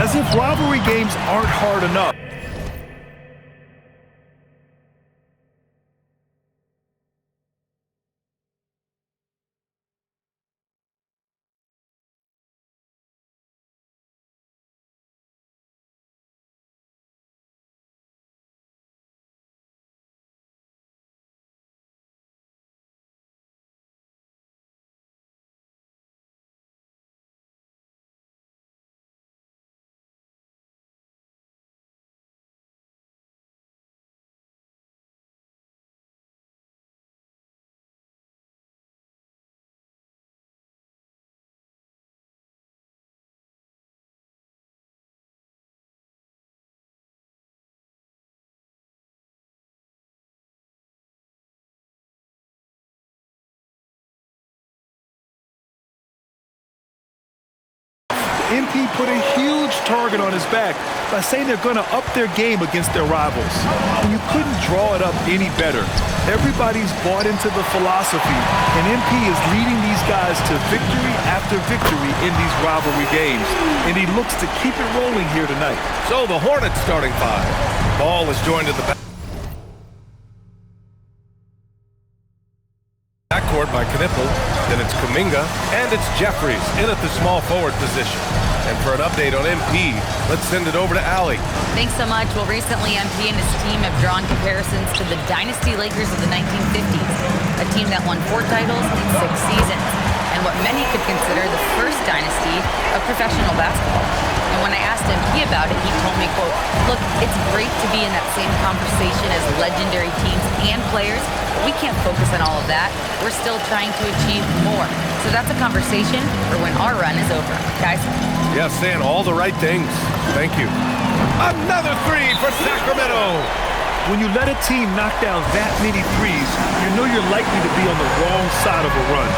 As if rivalry games aren't hard enough. MP put a huge target on his back by saying they're going to up their game against their rivals. And you couldn't draw it up any better. Everybody's bought into the philosophy, and MP is leading these guys to victory after victory in these rivalry games. And he looks to keep it rolling here tonight. So the Hornets starting five. Ball is joined at the backcourt by Knipple. Then it's Kuminga, and it's Jeffries in at the small forward position. And for an update on MP, let's send it over to Allie. Thanks so much. Well, recently MP and his team have drawn comparisons to the Dynasty Lakers of the 1950s, a team that won 4 titles in 6 seasons, and what many could consider the first dynasty of professional basketball. And when I asked MP about it, he told me, quote, "Look, it's great to be in that same conversation as legendary teams and players, but we can't focus on all of that. We're still trying to achieve more." So that's a conversation for when our run is over. Guys? Yeah, saying all the right things. Thank you. Another three for Sacramento. When you let a team knock down that many threes, you know you're likely to be on the wrong side of a run.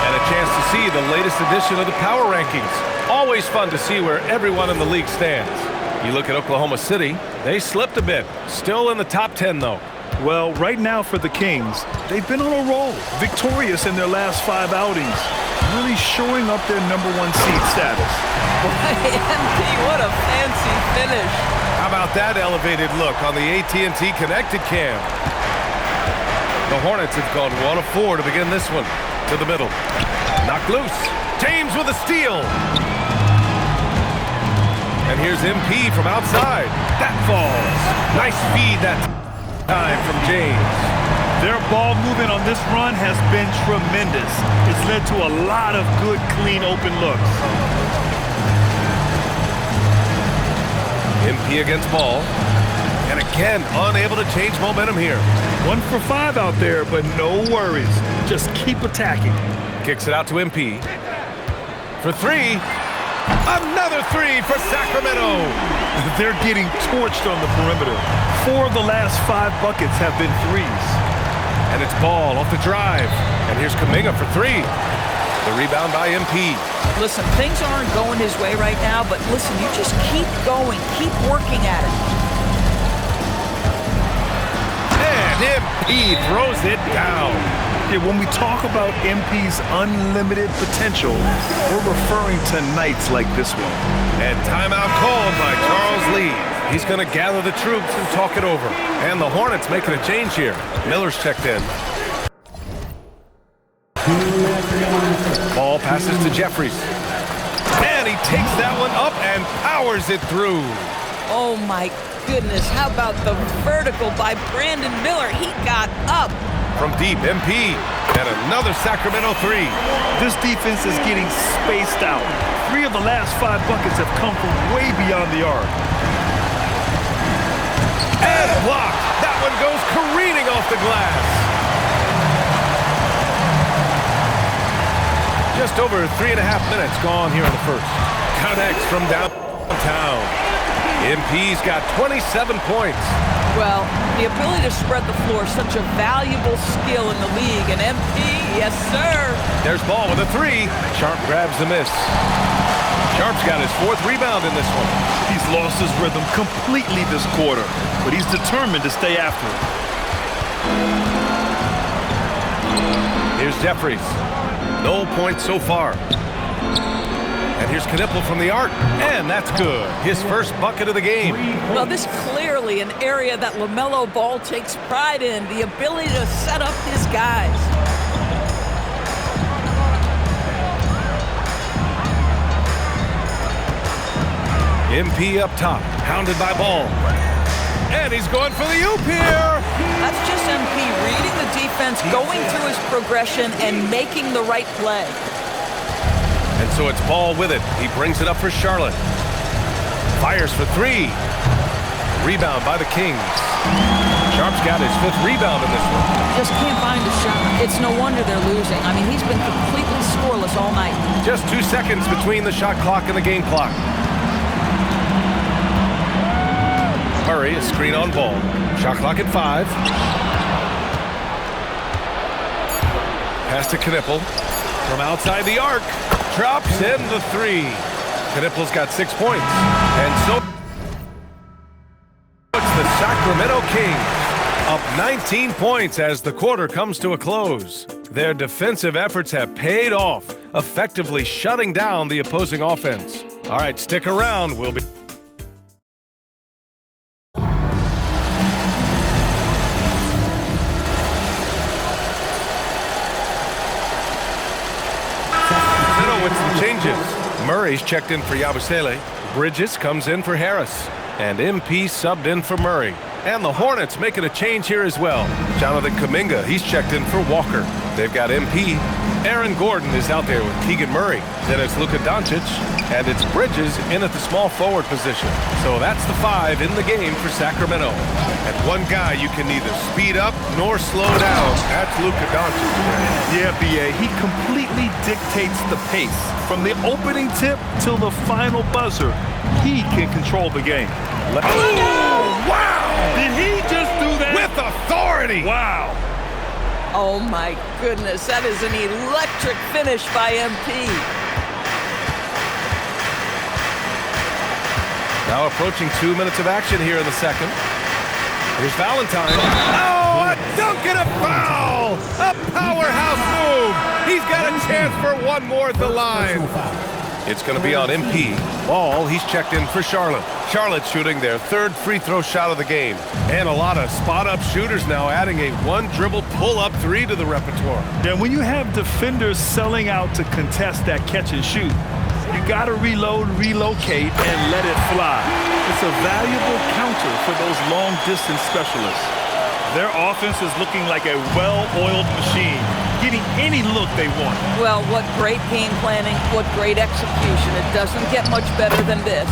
And a chance to see the latest edition of the power rankings. Always fun to see where everyone in the league stands. You look at Oklahoma City, they slipped a bit. Still in the top 10, though. Well, right now for the Kings, they've been on a roll, victorious in their last 5 outings, really shoring up their #1 seed status. MP, what a fancy finish. How about that elevated look on the AT&T Connected Cam? The Hornets have gone 1 of 4 to begin this one. To the middle. Knocked loose. James with a steal. And here's MP from outside. That falls. Nice feed that time from James. Their ball movement on this run has been tremendous. It's led to a lot of good, clean, open looks. MP against ball. And again, unable to change momentum here. 1 for 5 out there, but no worries. Just keep attacking. Kicks it out to MP. For 3. Another 3 for Sacramento. They're getting torched on the perimeter. 4 of the last 5 buckets have been threes. And it's ball off the drive. And here's Kuminga for 3. The rebound by MP. Listen, things aren't going his way right now, but listen, you just keep going. Keep working at it. And MP throws it down. Yeah, when we talk about MP's unlimited potential, we're referring to nights like this one. And timeout called by Charles Lee. He's going to gather the troops and talk it over. And the Hornets making a change here. Miller's checked in. Ball passes to Jeffries. And he takes that one up and powers it through. Oh, my goodness. How about the vertical by Brandon Miller? He got up. From deep, MP. And another Sacramento 3. This defense is getting spaced out. 3 of the last 5 buckets have come from way beyond the arc. And blocked. That one goes careening off the glass. Just over 3.5 minutes gone here in the first. Connects from downtown. MP's got 27 points. Well, the ability to spread the floor is such a valuable skill in the league. And MP, yes, sir. There's ball with a 3. Sharp grabs the miss. Sharp's got his 4th rebound in this one. He's lost his rhythm completely this quarter, but he's determined to stay after it. Here's Jeffries. No points so far. And here's Knipple from the arc, and that's good. His first bucket of the game. Well, this clearly an area that LaMelo Ball takes pride in, the ability to set up his guys. MP up top, hounded by Ball. And he's going for the oop here. That's just MP reading the defense, going through his progression, and making the right play. And so it's Ball with it. He brings it up for Charlotte. Fires for three. Rebound by the Kings. Sharp's got his 5th rebound in this one. Just can't find a shot. It's no wonder they're losing. I mean, he's been completely scoreless all night. Just 2 seconds between the shot clock and the game clock. Murray, a screen on Ball. Shot clock at 5. Pass to Knipple. From outside the arc. Drops in the 3. Knipple's got 6 points. And so it's the Sacramento Kings up 19 points as the quarter comes to a close. Their defensive efforts have paid off, effectively shutting down the opposing offense. All right, stick around. We'll be... with some changes. Murray's checked in for Yabusele. Bridges comes in for Harris. And MP subbed in for Murray. And the Hornets making a change here as well. Jonathan Kuminga, he's checked in for Walker. They've got MP. Aaron Gordon is out there with Keegan Murray. Then it's Luka Doncic. And it's Bridges in at the small forward position. So that's the 5 in the game for Sacramento. And one guy you can neither speed up nor slow down. That's Luka Doncic. Yeah, B.A., he completely dictates the pace. From the opening tip till the final buzzer, he can control the game. Oh, wow! Did he just do that? With authority! Wow. Oh, my goodness. That is an electric finish by MP. Now approaching 2 minutes of action here in the second. Here's Valentine. Oh, a dunk and a foul! A powerhouse move! He's got a chance for one more at the line. It's going to be on MP. Ball, he's checked in for Charlotte. Charlotte shooting their 3rd free throw shot of the game. And a lot of spot-up shooters now adding a one-dribble pull-up 3 to the repertoire. Yeah, when you have defenders selling out to contest that catch and shoot, you got to reload, relocate, and let it fly. It's a valuable counter for those long-distance specialists. Their offense is looking like a well-oiled machine, getting any look they want. Well, what great game planning, what great execution. It doesn't get much better than this.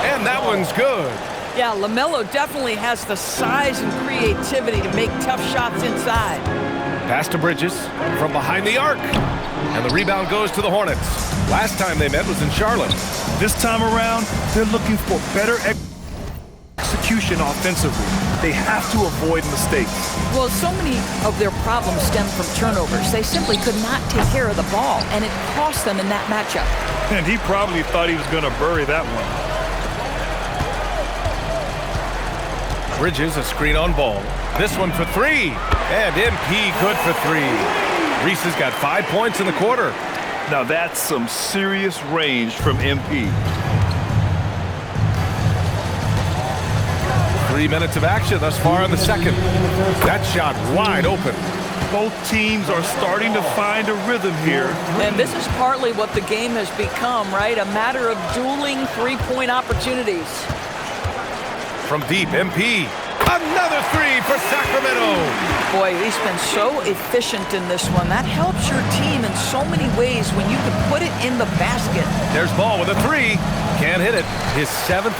And that one's good. Yeah, LaMelo definitely has the size and creativity to make tough shots inside. Pass to Bridges from behind the arc. And the rebound goes to the Hornets. Last time they met was in Charlotte. This time around, they're looking for better execution offensively. They have to avoid mistakes. Well, so many of their problems stem from turnovers. They simply could not take care of the ball, and it cost them in that matchup. And he probably thought he was going to bury that one. Bridges, a screen on Ball. This one for 3. And MP good for 3. Reese has got 5 points in the quarter. Now that's some serious range from MP. 3 minutes of action thus far in the second. That shot wide open. Both teams are starting to find a rhythm here. And this is partly what the game has become, right? A matter of dueling three-point opportunities. From deep, MP. Another 3 for Sacramento. Boy, he's been so efficient in this one. That helps your team in so many ways when you can put it in the basket. There's Ball with a 3. Can't hit it. His 7th.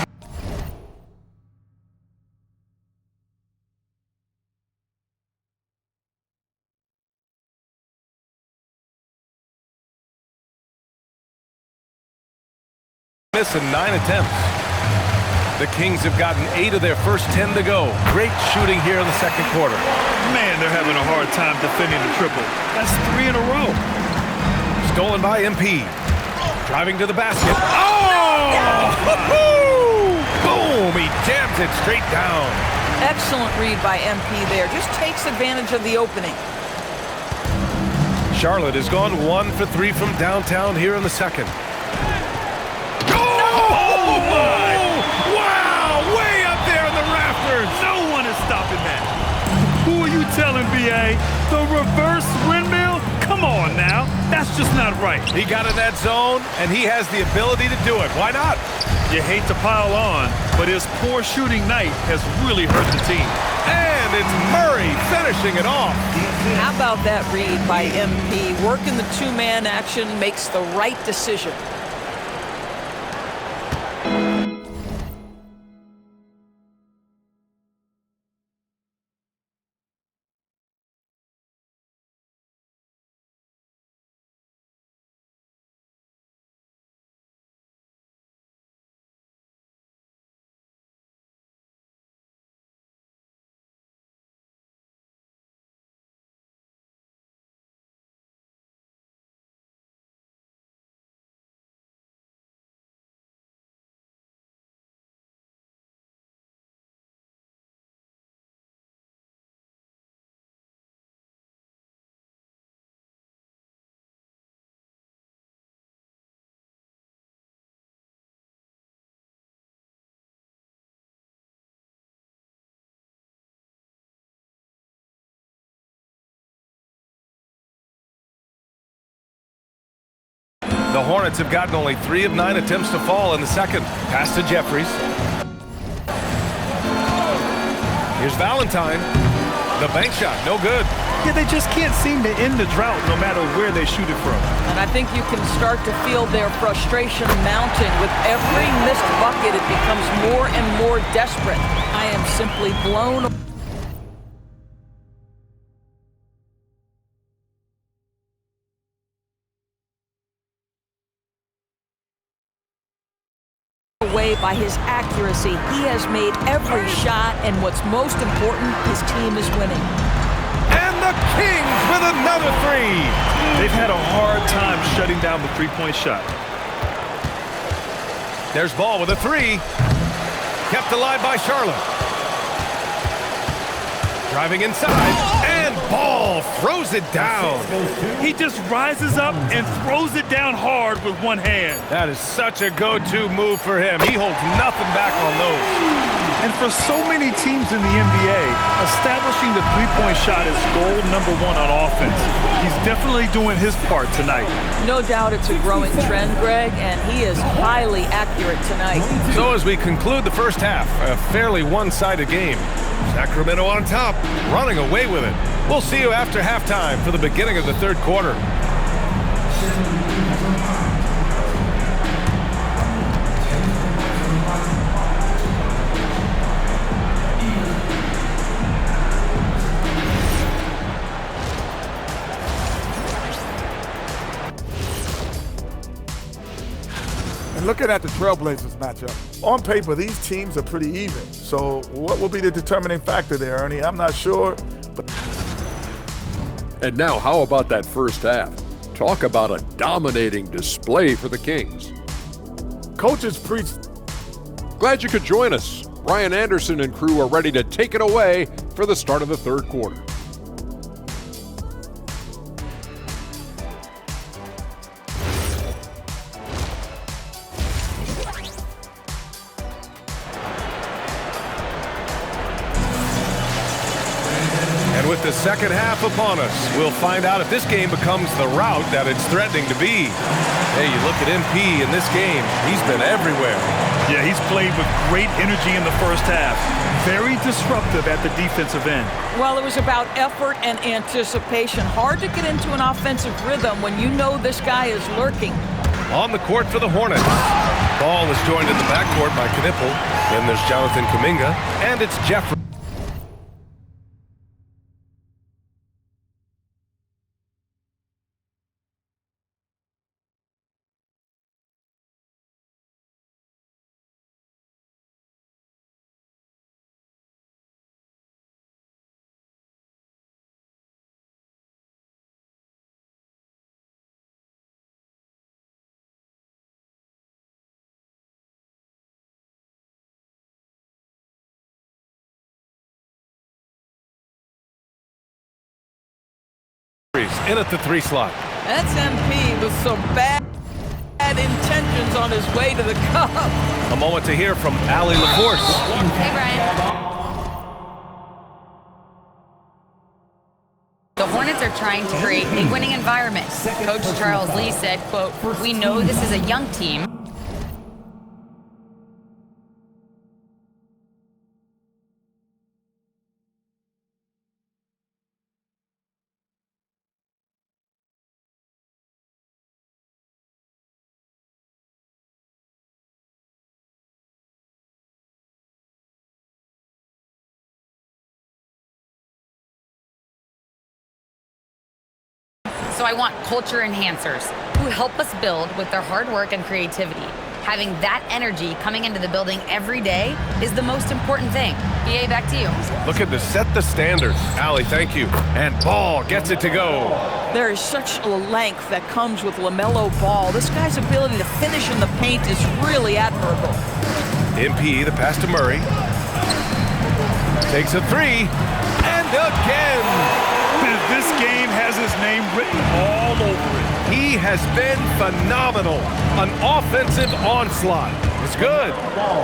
Miss in 9 attempts. The Kings have gotten 8 of their first 10 to go. Great shooting here in the second quarter. Man, they're having a hard time defending the triple. That's 3 in a row. Stolen by MP. Driving to the basket. Oh! Boom! He jams it straight down. Excellent read by MP there. Just takes advantage of the opening. Charlotte has gone 1 for 3 from downtown here in the second. just not right. He got in that zone, and he has the ability to do it. Why not? You hate to pile on, but his poor shooting night has really hurt the team. And it's Murray finishing it off. How about that read by MP? Working the two-man action makes the right decision. The Hornets have gotten only 3 of 9 attempts to fall in the second. Pass to Jeffries. Here's Valentine. The bank shot, no good. Yeah, they just can't seem to end the drought no matter where they shoot it from. And I think you can start to feel their frustration mounting. With every missed bucket, it becomes more and more desperate. I am simply blown away by his accuracy. He has made every shot, and what's most important, his team is winning. And the Kings with another 3. They've had a hard time shutting down the three-point shot. There's Ball with a 3. Kept alive by Charlotte. Driving inside, and Ball throws it down. He just rises up and throws it down hard with one hand. That is such a go-to move for him. He holds nothing back on those. And for so many teams in the NBA, establishing the three-point shot is goal number 1 on offense. He's definitely doing his part tonight. No doubt it's a growing trend, Greg, and he is highly accurate tonight. So as we conclude the first half, a fairly one-sided game. Sacramento on top, running away with it. We'll see you after halftime for the beginning of the third quarter. And looking at the Trailblazers matchup, on paper, these teams are pretty even. So what will be the determining factor there, Ernie? I'm not sure. But And now, how about that first half? Talk about a dominating display for the Kings. coaches preach. Glad you could join us. Ryan Anderson and crew are ready to take it away for the start of the third quarter. With the second half upon us, we'll find out if this game becomes the rout that it's threatening to be. Hey, you look at MP in this game, he's been everywhere. Yeah, he's played with great energy in the first half. Very disruptive at the defensive end. Well, it was about effort and anticipation. Hard to get into an offensive rhythm when you know this guy is lurking. On the court for the Hornets. Ball is joined in the backcourt by Knipple. Then there's Jonathan Kuminga, and it's Jeffrey. In at the 3 slot. That's MP with some bad intentions on his way to the cup. A moment to hear from Allie LaForce. Hey, Brian. The Hornets are trying to create a winning environment. Coach Charles Lee said, quote, "We know this is a young team." So I want culture enhancers who help us build with their hard work and creativity. Having that energy coming into the building every day is the most important thing. BA, back to you. Looking to set the standards. Allie, thank you. And Ball gets it to go. There is such a length that comes with LaMelo Ball. This guy's ability to finish in the paint is really admirable. MP, the pass to Murray. Takes a three. And again. This game has his name written all over it. He has been phenomenal. An offensive onslaught. It's good.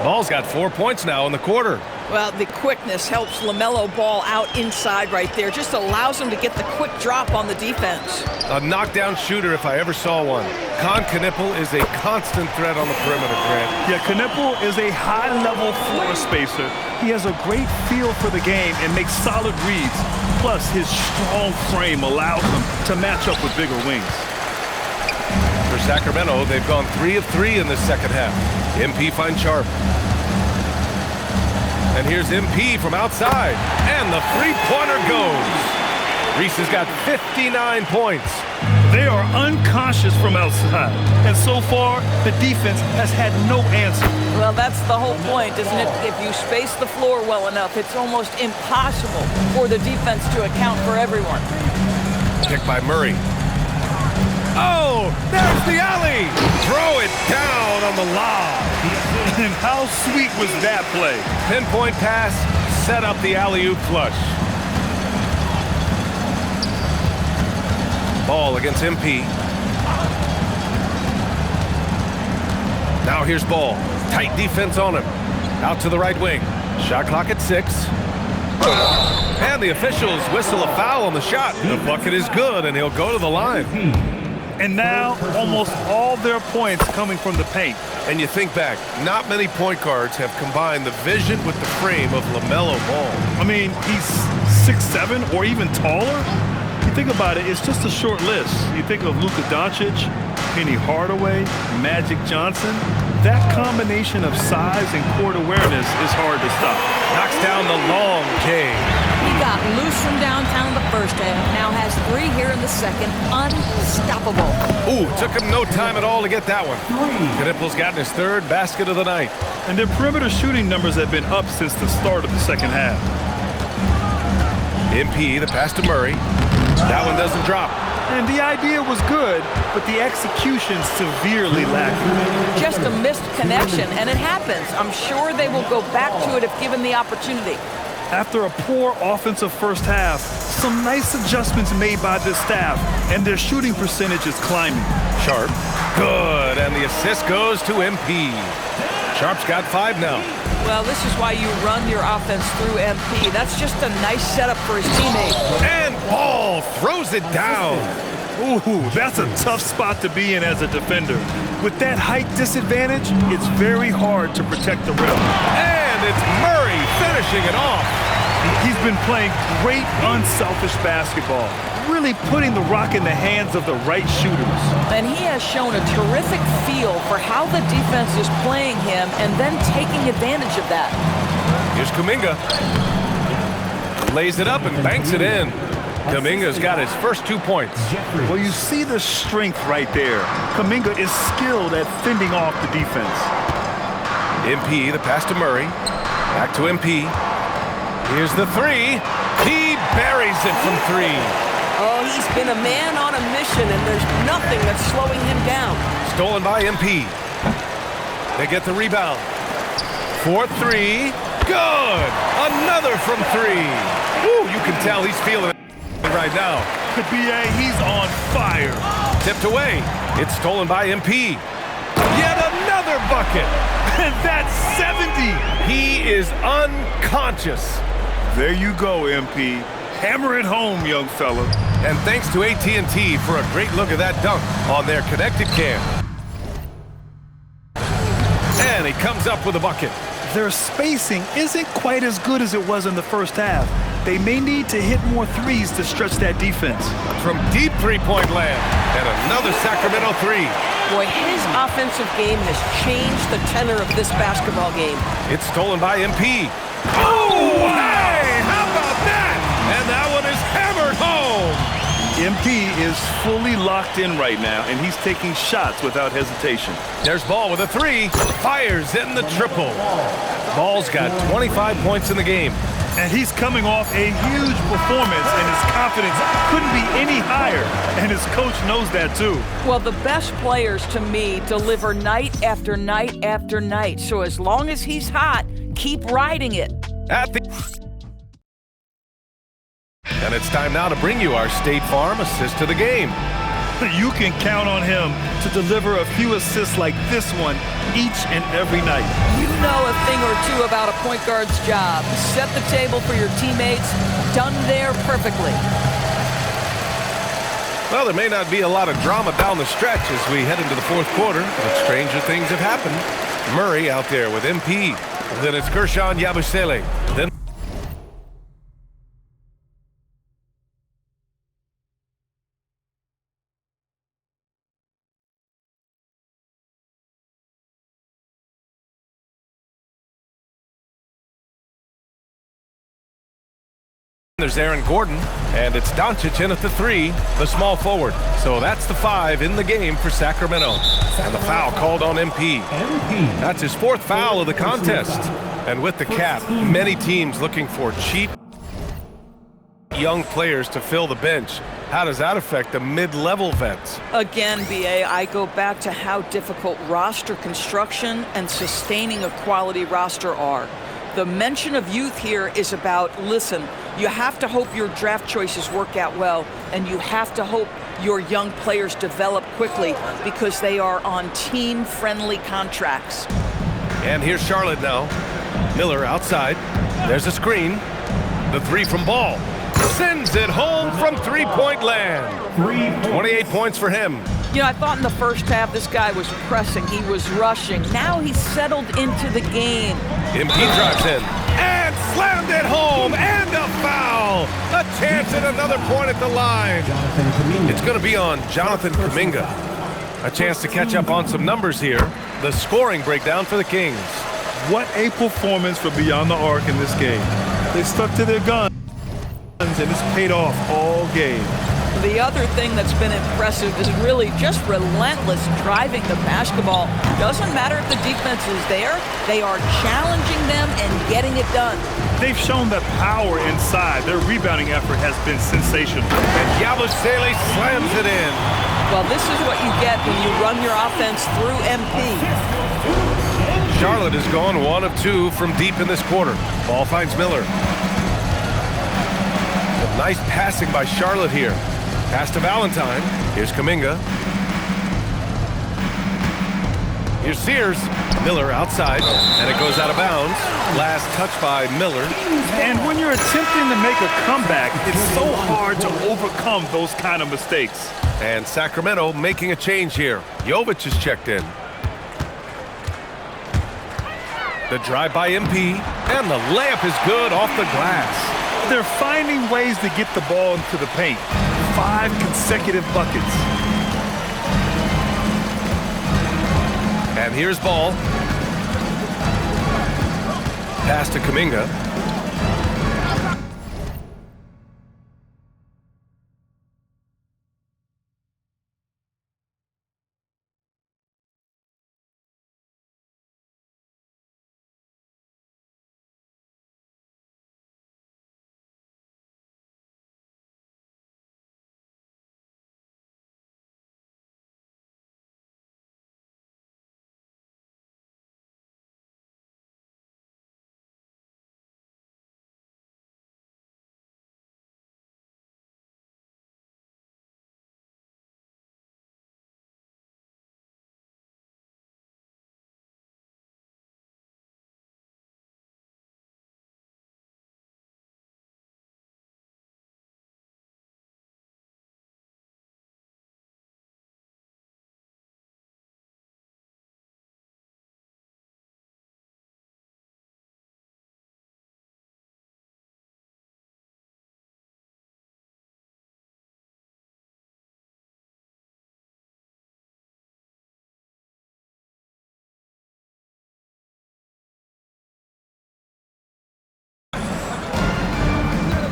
Ball's got 4 points now in the quarter. Well, the quickness helps LaMelo Ball out inside right there. Just allows him to get the quick drop on the defense. A knockdown shooter if I ever saw one. Knipple is a constant threat on the perimeter, Grant. Yeah, Knipple is a high-level floor spacer. He has a great feel for the game and makes solid reads. Plus, his strong frame allows him to match up with bigger wings. For Sacramento, they've gone 3 of 3 in the second half. MP finds Sharp. And here's MP from outside. And the three-pointer goes. Reese has got 59 points. They are unconscious from outside. And so far, the defense has had no answer. Well, that's the whole point, isn't it? If you space the floor well enough, it's almost impossible for the defense to account for everyone. Pick by Murray. Oh, there's the alley. Throw it down on the lob. And how sweet was that play? Pinpoint pass, set up the alley-oop flush. Ball against MP. Now here's Ball. Tight defense on him. Out to the right wing. Shot clock at 6. And the officials whistle a foul on the shot. The bucket is good, and he'll go to the line. And now, almost all their points coming from the paint. And you think back, not many point guards have combined the vision with the frame of LaMelo Ball. I mean, he's 6'7" or even taller. You think about it, it's just a short list. You think of Luka Doncic, Penny Hardaway, Magic Johnson. That combination of size and court awareness is hard to stop. Knocks down the long J. He got loose from downtown in the first half, now has 3 here in the second. Unstoppable. Ooh, took him no time at all to get that one. Knipple's gotten his 3rd basket of the night. And their perimeter shooting numbers have been up since the start of the second half. MP, the pass to Murray. That one doesn't drop. And the idea was good, but the execution severely lacking. Just a missed connection, and it happens. I'm sure they will go back to it if given the opportunity. After a poor offensive first half, some nice adjustments made by this staff, and their shooting percentage is climbing. Sharp. Good, and the assist goes to MP. Sharp's got 5 now. Well, this is why you run your offense through MP. That's just a nice setup for his teammate. And Ball throws it down. Ooh, that's a tough spot to be in as a defender. With that height disadvantage, it's very hard to protect the rim. And it's Murray finishing it off. He's been playing great, unselfish basketball, really putting the rock in the hands of the right shooters. And he has shown a terrific feel for how the defense is playing him and then taking advantage of that. Here's Kuminga. Lays it up and banks it in. Kuminga's got his first 2 points. Well, you see the strength right there. Kuminga is skilled at fending off the defense. MP, the pass to Murray. Back to MP. Here's the 3. He buries it from 3. Oh, he's been a man on a mission, and there's nothing that's slowing him down. Stolen by MP. They get the rebound. 4-3. Good. Another from 3. Woo, you can tell he's feeling it right now. The BA, he's on fire. Tipped away. It's stolen by MP. Yet another bucket. And that's 70. He is unconscious. There you go, MP. Hammer it home, young fella. And thanks to AT&T for a great look at that dunk on their connected cam. And he comes up with a bucket. Their spacing isn't quite as good as it was in the first half. They may need to hit more threes to stretch that defense. From deep three-point land, and another Sacramento three. Boy, his offensive game has changed the tenor of this basketball game. It's stolen by MP. Oh, hey, how about that? And that one is hammered home. MP is fully locked in right now, and he's taking shots without hesitation. There's Ball with a three. Fires in the triple. Ball's got 25 points in the game. And he's coming off a huge performance, and his confidence couldn't be any higher. And his coach knows that, too. Well, the best players, to me, deliver night after night after night. So as long as he's hot, keep riding it. And it's time now to bring you our State Farm assist to the game. You can count on him to deliver a few assists like this one each and every night. You know a thing or two about a point guard's job. Set the table for your teammates. Done there perfectly. Well, there may not be a lot of drama down the stretch as we head into the fourth quarter, but stranger things have happened. Murray out there with MP. Then it's Gershon Yabusele. Then there's Aaron Gordon, and it's Doncic in at the three, the small forward. So that's the 5 in the game for Sacramento. And the foul called on MP. That's his 4th foul of the contest. And with the cap, many teams looking for cheap young players to fill the bench. How does that affect the mid-level vets? Again, BA, I go back to how difficult roster construction and sustaining a quality roster are. The mention of youth here is about, listen, you have to hope your draft choices work out well, and you have to hope your young players develop quickly because they are on team-friendly contracts. And here's Charlotte now. Miller outside. There's a screen. The three from Ball. Sends it home from three-point land. 28 points for him. You know, I thought in the first half this guy was pressing, he was rushing. Now he's settled into the game. MP drives in and slammed it home, and a foul. A chance at another point at the line. It's going to be on Jonathan Kuminga. A chance to catch up on some numbers here. The scoring breakdown for the Kings. What a performance for Beyond the Arc in this game. They stuck to their guns, and it's paid off all game. The other thing that's been impressive is really just relentless driving the basketball. Doesn't matter if the defense is there, they are challenging them and getting it done. They've shown that power inside. Their rebounding effort has been sensational. And Yabusele slams it in. Well, this is what you get when you run your offense through MP. Charlotte has gone 1 of 2 from deep in this quarter. Ball finds Miller. Nice passing by Charlotte here. Pass to Valentine. Here's Kuminga. Here's Sears. Miller outside, and it goes out of bounds. Last touch by Miller. And when you're attempting to make a comeback, it's so hard to overcome those kind of mistakes. And Sacramento making a change here. Jovic is checked in. The drive by MP, and the layup is good off the glass. They're finding ways to get the ball into the paint. 5 consecutive buckets. And here's Ball. Pass to Kuminga.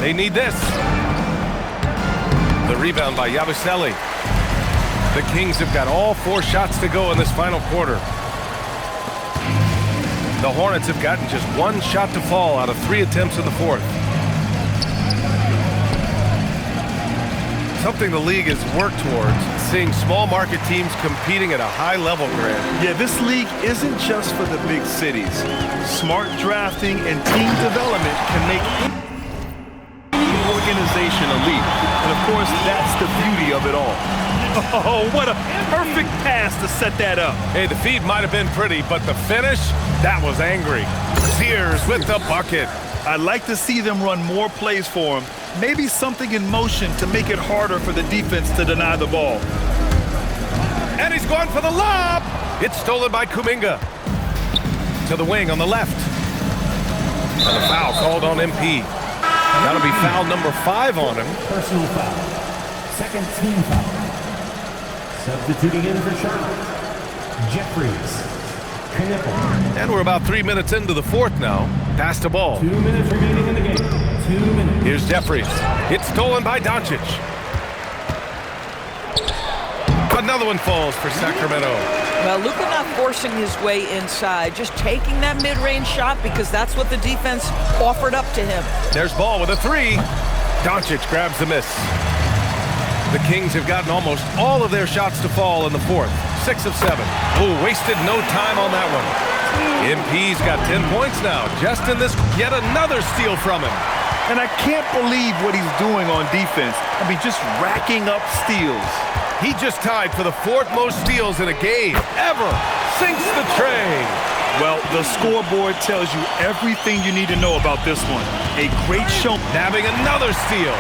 They need this. The rebound by Yabusele. The Kings have got all 4 shots to go in this final quarter. The Hornets have gotten just 1 shot to fall out of 3 attempts in the fourth. Something the league has worked towards, seeing small market teams competing at a high level, Grant. Yeah, this league isn't just for the big cities. Smart drafting and team development can make any organization elite. And of course, that's the beauty of it all. Oh, what a perfect pass to set that up. Hey, the feed might have been pretty, but the finish, that was angry. Sears with the bucket. I'd like to see them run more plays for him. Maybe something in motion to make it harder for the defense to deny the ball. And he's going for the lob. It's stolen by Kuminga. To the wing on the left. And a foul called on MP. That'll be foul number 5 on him. Personal foul. Second team foul. Substituting in for Charlotte, Jeffries. And we're about 3 minutes into the fourth now. Pass the ball. 2 minutes remaining in the game. 2 minutes. Here's Jeffries. It's stolen by Doncic. Another one falls for Sacramento. Well, Luka not forcing his way inside, just taking that mid-range shot because that's what the defense offered up to him. There's Ball with a 3. Doncic grabs the miss. The Kings have gotten almost all of their shots to fall in the fourth. 6 of 7. Oh, wasted no time on that one. MP's got 10 points now. Just in this, yet another steal from him. And I can't believe what he's doing on defense. I mean, just racking up steals. He just tied for the 4th most steals in a game ever. Sinks the tray. Well, the scoreboard tells you everything you need to know about this one. A great show. Nabbing another steal.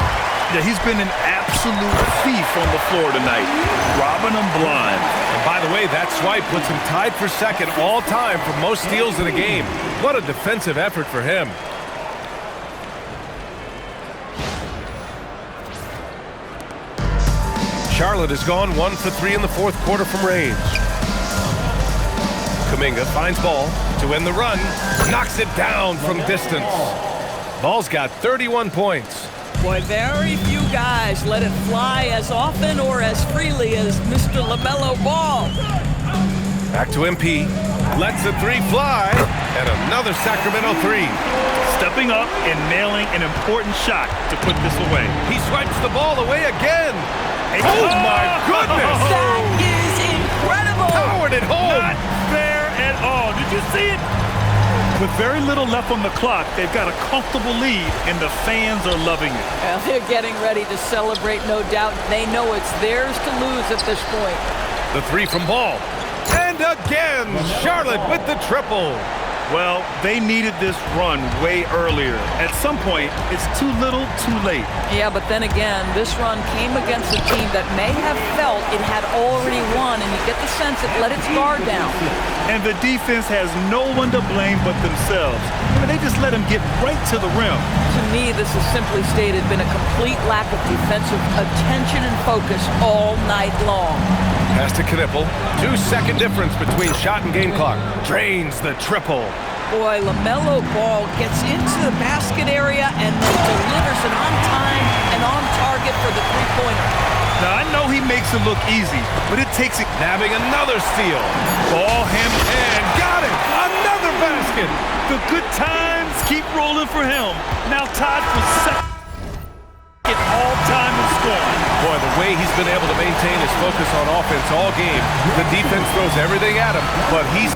Yeah, he's been an absolute thief on the floor tonight, robbing them blind. And by the way, that swipe puts him tied for 2nd all time for most steals in a game. What a defensive effort for him. Charlotte has gone 1 for 3 in the fourth quarter from range. Kuminga finds Ball to end the run. Knocks it down from distance. Ball's got 31 points. Boy, very few guys let it fly as often or as freely as Mr. LaMelo Ball. Back to MP. Lets the 3 fly. And another Sacramento 3. Stepping up and nailing an important shot to put this away. He swipes the ball away again. Oh, my goodness. That is incredible. Powered it home. Not fair at all. Did you see it? With very little left on the clock, they've got a comfortable lead, and the fans are loving it. Well, they're getting ready to celebrate, no doubt. They know it's theirs to lose at this point. The 3 from Ball. And again, Charlotte with the triple. Well, they needed this run way earlier. At some point, it's too little, too late. Yeah, but then again, this run came against a team that may have felt it had already won, and you get the sense it let its guard down. And the defense has no one to blame but themselves. I mean, they just let them get right to the rim. To me, this has simply stated been a complete lack of defensive attention and focus all night long. Pass to Knipple. 2-second difference between shot and game clock. Drains the triple. Boy, LaMelo Ball gets into the basket area and then delivers it on time and on target for the three-pointer. Now, I know he makes it look easy, but it takes it. Nabbing another steal. Ball hammered. And got it. Another basket. The good times keep rolling for him. Now tied for 2nd all-time in scoring. Boy, the way he's been able to maintain his focus on offense all game. The defense throws everything at him, but he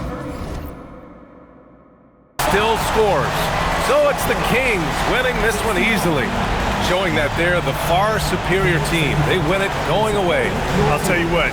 still scores. So it's the Kings winning this one easily, showing that they're the far superior team. They win it going away. I'll tell you what,